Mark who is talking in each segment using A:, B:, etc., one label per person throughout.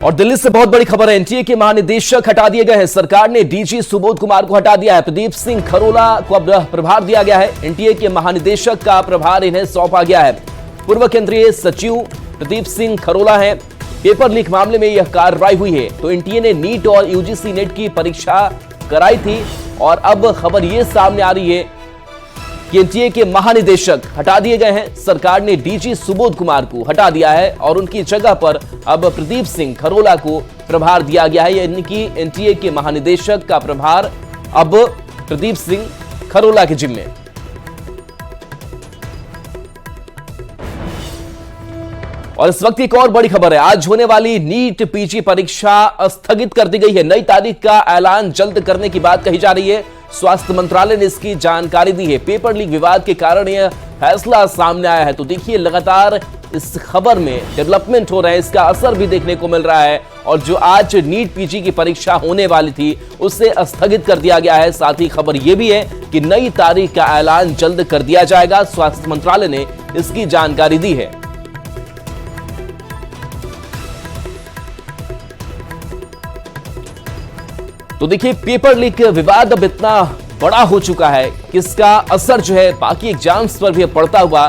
A: और दिल्ली से बहुत बड़ी खबर है। एनटीए के महानिदेशक हटा दिए गए हैं। सरकार ने डीजी सुबोध कुमार को हटा दिया है। प्रदीप सिंह खरोला को अब प्रभार दिया गया है। एनटीए के महानिदेशक का प्रभार इन्हें सौंपा गया है। पूर्व केंद्रीय सचिव प्रदीप सिंह खरोला हैं। पेपर लीक मामले में यह कार्रवाई हुई है। तो एनटीए ने नीट और यूजीसी नेट की परीक्षा कराई थी और अब खबर यह सामने आ रही है कि एनटीए के महानिदेशक हटा दिए गए हैं। सरकार ने डीजी सुबोध कुमार को हटा दिया है और उनकी जगह पर अब प्रदीप सिंह खरोला को प्रभार दिया गया है। यानी कि एनटीए के महानिदेशक का प्रभार अब प्रदीप सिंह खरोला के जिम्मे। और इस वक्त एक और बड़ी खबर है। आज होने वाली नीट पीजी परीक्षा स्थगित कर दी गई है। नई तारीख का ऐलान जल्द करने की बात कही जा रही है। स्वास्थ्य मंत्रालय ने इसकी जानकारी दी है। पेपर लीक विवाद के कारण यह फैसला सामने आया है। तो देखिए, लगातार इस खबर में डेवलपमेंट हो रहे हैं, इसका असर भी देखने को मिल रहा है। और जो आज नीट पीजी की परीक्षा होने वाली थी उसे स्थगित कर दिया गया है। साथ ही खबर यह भी है कि नई तारीख का ऐलान जल्द कर दिया जाएगा। स्वास्थ्य मंत्रालय ने इसकी जानकारी दी है। तो देखिए, पेपर लीक विवाद अब इतना बड़ा हो चुका है कि इसका असर जो है बाकी एग्जाम्स पर भी पड़ता हुआ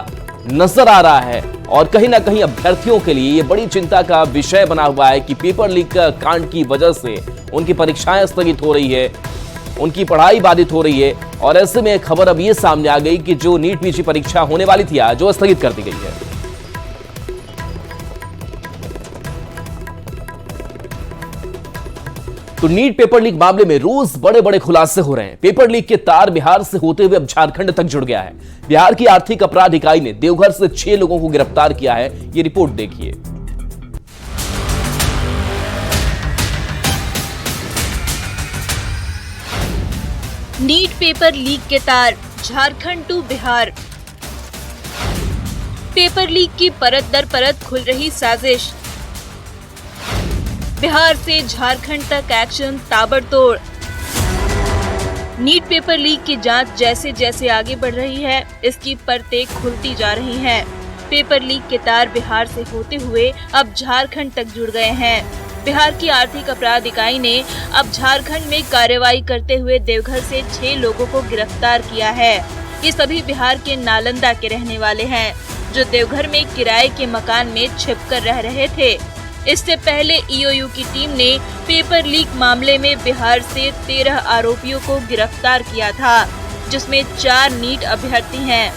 A: नजर आ रहा है। और कहीं ना कहीं अभ्यर्थियों के लिए ये बड़ी चिंता का विषय बना हुआ है कि पेपर लीक कांड की वजह से उनकी परीक्षाएं स्थगित हो रही है, उनकी पढ़ाई बाधित हो रही है। और ऐसे में खबर अब ये सामने आ गई कि जो नीट पीजी परीक्षा होने वाली थी आज, जो स्थगित कर दी गई है। तो नीट पेपर लीक मामले में रोज बड़े बड़े खुलासे हो रहे हैं। पेपर लीक के तार बिहार से होते हुए अब झारखंड तक जुड़ गया है। बिहार की आर्थिक अपराध इकाई ने देवघर से 6 लोगों को गिरफ्तार किया है। ये रिपोर्ट देखिए।
B: नीट पेपर लीक के तार Jharkhand to Bihar. Paper leak की परत दर परत खुल रही साजिश। बिहार से झारखंड तक एक्शन ताबड़तोड़। नीट पेपर लीक की जांच जैसे जैसे आगे बढ़ रही है, इसकी परतें खुलती जा रही हैं। पेपर लीक के तार बिहार से होते हुए अब झारखंड तक जुड़ गए हैं। बिहार की आर्थिक अपराध इकाई ने अब झारखंड में कार्रवाई करते हुए देवघर से 6 लोगों को गिरफ्तार किया है। ये सभी बिहार के नालंदा के रहने वाले हैं, जो देवघर में किराए के मकान में छिपकर रह रहे थे। इससे पहले ईओयू की टीम ने पेपर लीक मामले में बिहार से 13 आरोपियों को गिरफ्तार किया था, जिसमें 4 नीट अभ्यर्थी हैं।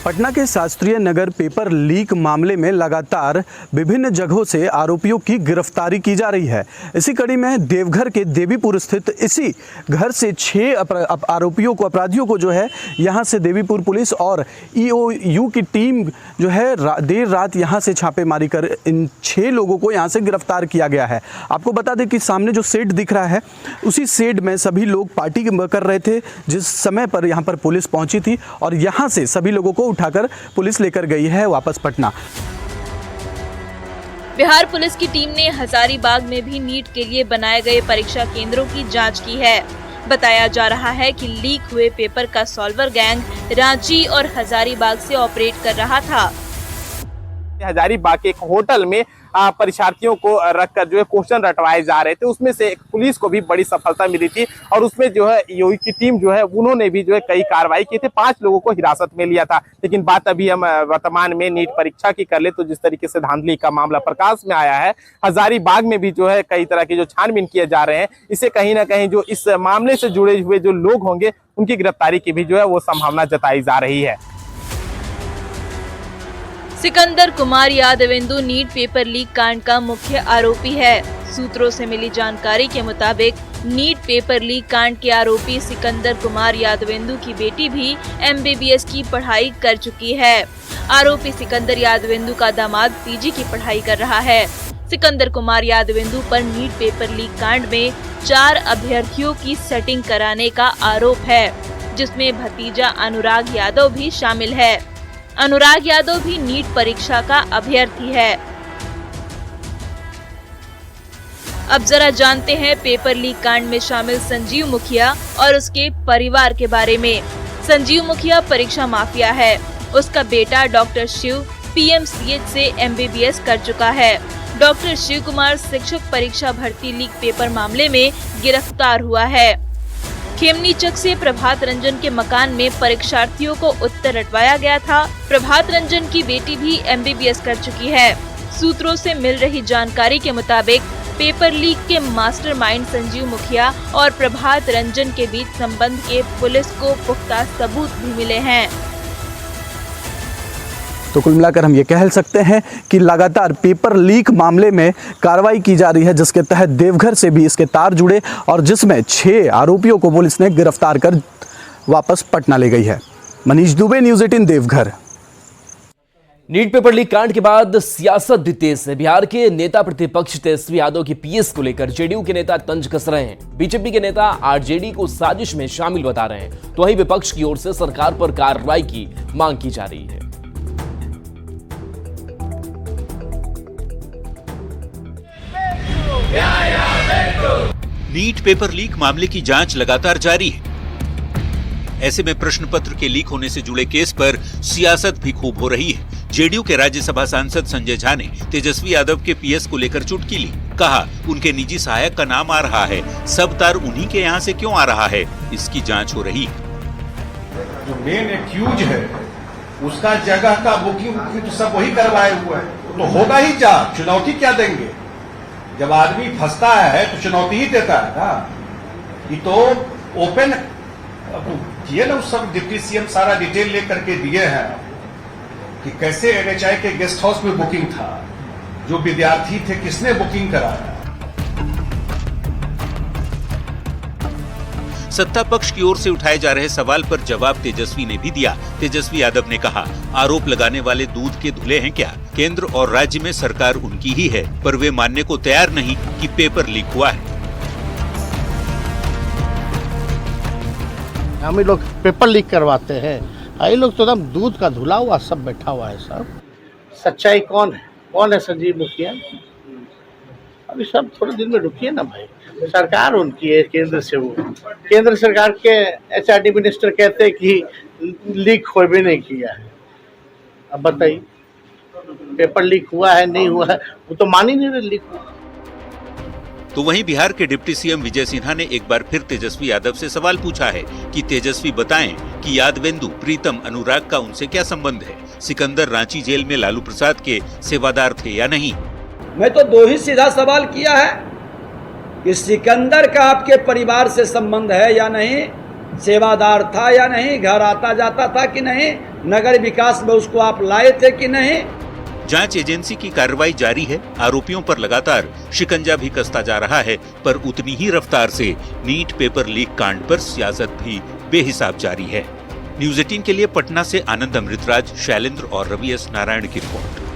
C: पटना के शास्त्रीय नगर पेपर लीक मामले में लगातार विभिन्न जगहों से आरोपियों की गिरफ्तारी की जा रही है। इसी कड़ी में देवघर के देवीपुर स्थित इसी घर से 6 अपराधियों को जो है यहां से देवीपुर पुलिस और ईओयू की टीम जो है देर रात यहां से छापेमारी कर इन 6 लोगों को यहां से गिरफ्तार किया गया है। आपको बता दें कि सामने जो शेड दिख रहा है, उसी शेड में सभी लोग पार्टी कर रहे थे जिस समय पर यहाँ पर पुलिस पहुंची थी और यहाँ से सभी लोगों को उठाकर पुलिस लेकर गई है वापस पटना।
B: बिहार पुलिस की टीम ने हजारीबाग में भी नीट के लिए बनाए गए परीक्षा केंद्रों की जांच की है। बताया जा रहा है कि लीक हुए पेपर का सॉल्वर गैंग रांची और हजारीबाग से ऑपरेट कर रहा था।
D: हजारीबाग के एक होटल में परीक्षार्थियों को रखकर जो है क्वेश्चन रटवाए जा रहे थे। उसमें से पुलिस को भी बड़ी सफलता मिली थी और उसमें जो है ईओयू की टीम जो है उन्होंने भी जो है कई कार्रवाई की थी। 5 लोगों को हिरासत में लिया था। लेकिन बात अभी हम वर्तमान में नीट परीक्षा की कर ले तो जिस तरीके से धांधली का मामला प्रकाश में आया है, हजारीबाग में भी जो है कई तरह की जो छानबीन किए जा रहे हैं, इससे कहीं ना कहीं जो इस मामले से जुड़े हुए जो लोग होंगे उनकी गिरफ्तारी की भी जो है वो संभावना जताई जा रही है।
B: Sikandar Kumar Yadavendu NEET paper leak कांड का मुख्य आरोपी है। सूत्रों से मिली जानकारी के मुताबिक नीट पेपर लीक कांड के आरोपी सिकंदर कुमार यादवेंदु की बेटी भी एमबीबीएस की पढ़ाई कर चुकी है। आरोपी सिकंदर यादवेंदु का दामाद पीजी की पढ़ाई कर रहा है। सिकंदर कुमार यादवेंदु पर नीट पेपर लीक कांड में 4 अभ्यर्थियों की सेटिंग कराने का आरोप है, जिसमें भतीजा अनुराग यादव भी शामिल है। अनुराग यादव भी नीट परीक्षा का अभ्यर्थी है। अब जरा जानते हैं पेपर लीक कांड में शामिल संजीव मुखिया और उसके परिवार के बारे में। संजीव मुखिया परीक्षा माफिया है। उसका बेटा डॉक्टर शिव पीएमसीएच से एमबीबीएस कर चुका है। डॉक्टर शिव कुमार शिक्षक परीक्षा भर्ती लीक पेपर मामले में गिरफ्तार हुआ है। खेमनीचक से प्रभात रंजन के मकान में परीक्षार्थियों को उत्तर रटवाया गया था। प्रभात रंजन की बेटी भी MBBS कर चुकी है। सूत्रों से मिल रही जानकारी के मुताबिक पेपर लीक के मास्टरमाइंड संजीव मुखिया और प्रभात रंजन के बीच संबंध के पुलिस को पुख्ता सबूत भी मिले हैं।
C: तो कुल मिलाकर हम ये कह सकते हैं कि लगातार पेपर लीक मामले में कार्रवाई की जा रही है, जिसके तहत देवघर से भी इसके तार जुड़े और जिसमें 6 आरोपियों को पुलिस ने गिरफ्तार कर वापस पटना ले गई है। Manish Dubey, news 18 Deoghar.
A: NEET paper leak कांड के बाद सियासत भी तेज है। बिहार के नेता प्रतिपक्ष तेजस्वी यादव की PS को लेकर जेडीयू के नेता तंज कस रहे हैं। बीजेपी के नेता आरजेडी को साजिश में शामिल बता रहे हैं, तो वहीं विपक्ष की ओर से सरकार पर कार्रवाई की मांग की जा रही है।
E: नीट पेपर लीक मामले की जांच लगातार जारी है। ऐसे में प्रश्न पत्र के लीक होने से जुड़े केस पर सियासत भी खूब हो रही है। जेडीयू के राज्यसभा सांसद संजय झा ने तेजस्वी यादव के PS को लेकर चुटकी ली। कहा, उनके निजी सहायक का नाम आ रहा है, सब तार उन्हीं के यहाँ से क्यों आ रहा है, इसकी जांच हो रही है।
F: जो मेन एक्यूज है उसका जगह का बुकिंग तो सब वही करवाए हुए है, तो होगा ही जांच। चुनौती क्या देंगे? जब आदमी फंसता है तो चुनौती ही देता है ना। ये तो ओपन किए ना, उस सब डिप्टी सीएम सारा डिटेल लेकर के दिए हैं कि कैसे NHI के गेस्ट हाउस में बुकिंग था, जो विद्यार्थी थे किसने बुकिंग कराया।
E: सत्ता पक्ष की ओर से उठाए जा रहे सवाल पर जवाब तेजस्वी ने भी दिया। तेजस्वी यादव ने कहा, आरोप लगाने वाले दूध के धुले हैं क्या? केंद्र और राज्य में सरकार उनकी ही है, पर वे मानने को तैयार नहीं कि पेपर लीक हुआ है।
G: हम लोग पेपर लीक करवाते हैं, ये लोग तो एकदम दूध का धुला हुआ सब बैठा हुआ है। सब सच्चाई कौन है? कौन है संजीव मुखिया? अभी सब थोड़े दिन में रुकिए ना भाई। सरकार उनकी है, केंद्र से वो केंद्र सरकार के HRD मिनिस्टर कहते हैं कि लीक हो भी नहीं किया है। अब बताइए पेपर लीक हुआ है नहीं हुआ है, वो तो मान ही नहीं रहे लीक हुआ।
E: तो वहीं बिहार के डिप्टी सीएम विजय सिन्हा ने एक बार फिर तेजस्वी यादव से सवाल पूछा है कि तेजस्वी बताएं कि यादवेंदु, प्रीतम, अनुराग का उनसे क्या संबंध है? सिकंदर रांची जेल में लालू प्रसाद के सेवादार थे या नहीं?
H: मैं तो 2 ही सीधा सवाल किया है कि सिकंदर का आपके परिवार से संबंध है या नहीं, सेवादार था या नहीं, घर आता जाता था कि नहीं, नगर विकास में उसको आप लाए थे कि नहीं।
E: जांच एजेंसी की कार्रवाई जारी है। आरोपियों पर लगातार शिकंजा भी कसता जा रहा है, पर उतनी ही रफ्तार से नीट पेपर लीक कांड पर सियासत भी बेहिसाब जारी है। न्यूज़ 18 के लिए पटना से आनंद अमृतराज, शैलेंद्र और रवि एस नारायण की रिपोर्ट।